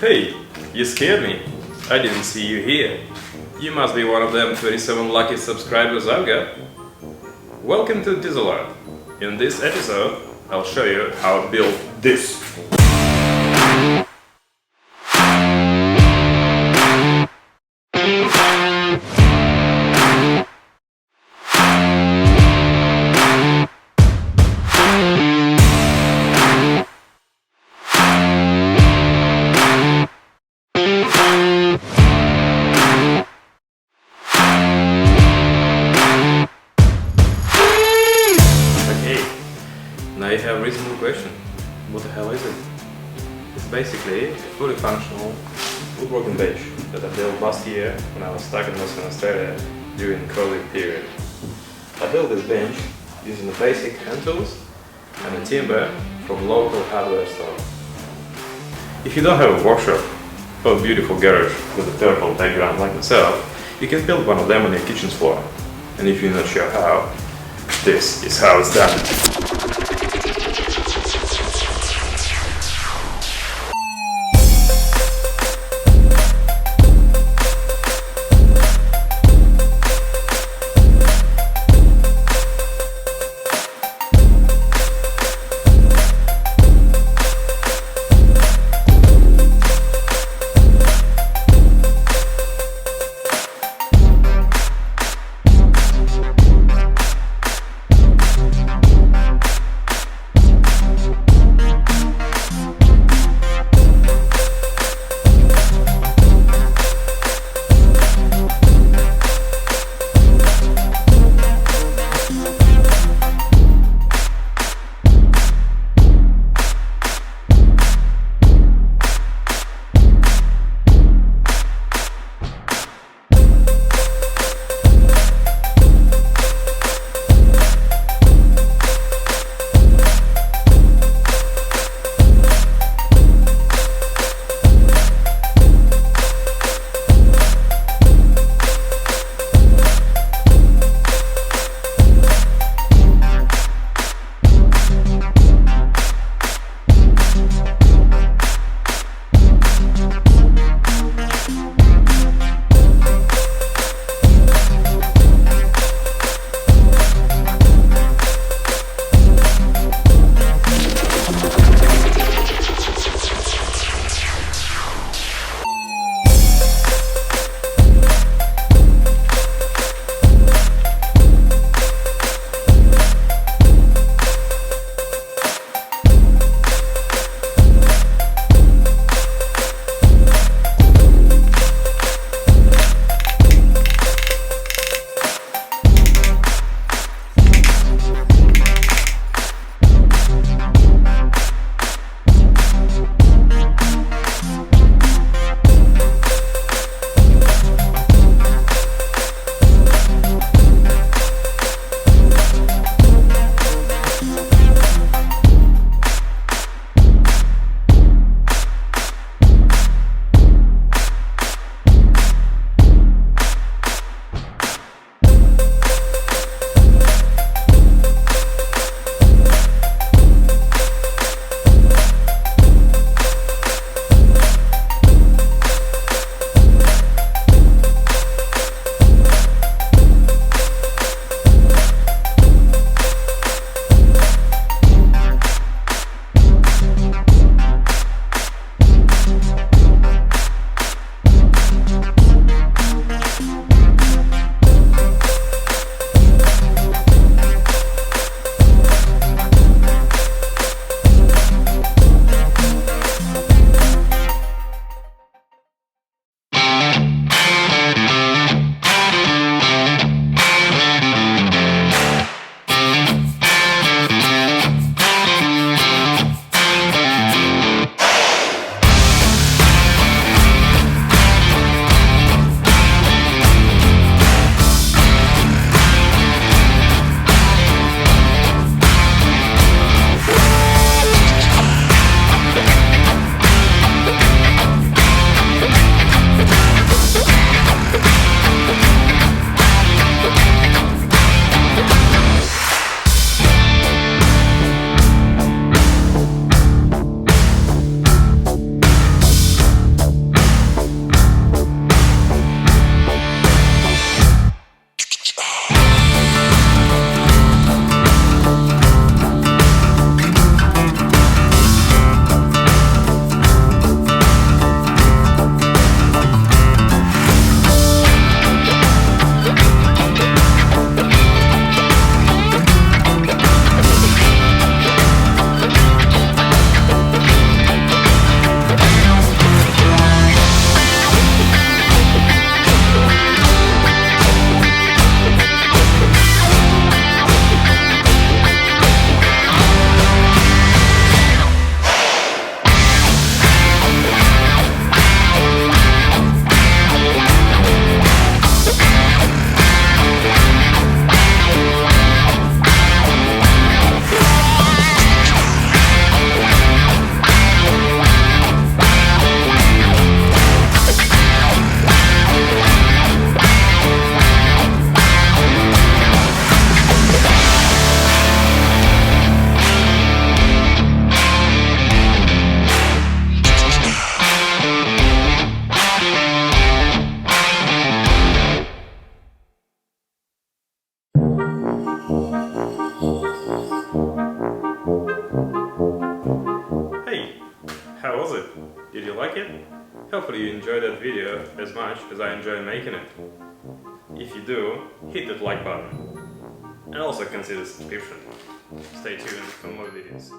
Hey, you scared me. I didn't see you here. You must be one of them 27 lucky subscribers I've got. Welcome to Diesel Art. In this episode, I'll show you how to build this. Now you have a reasonable question. What the hell is it? It's basically a fully functional woodworking bench that I built last year when I was stuck in Western Australia during the COVID period. I built this bench using the basic hand tools and the timber from local hardware store. If you don't have a workshop or a beautiful garage with a purple background like myself, you can build one of them on your kitchen floor. And if you're not sure how, this is how it's done. Hopefully you enjoyed that video as much as I enjoy making it. If you do, hit that like button and also consider subscription. Stay tuned for more videos.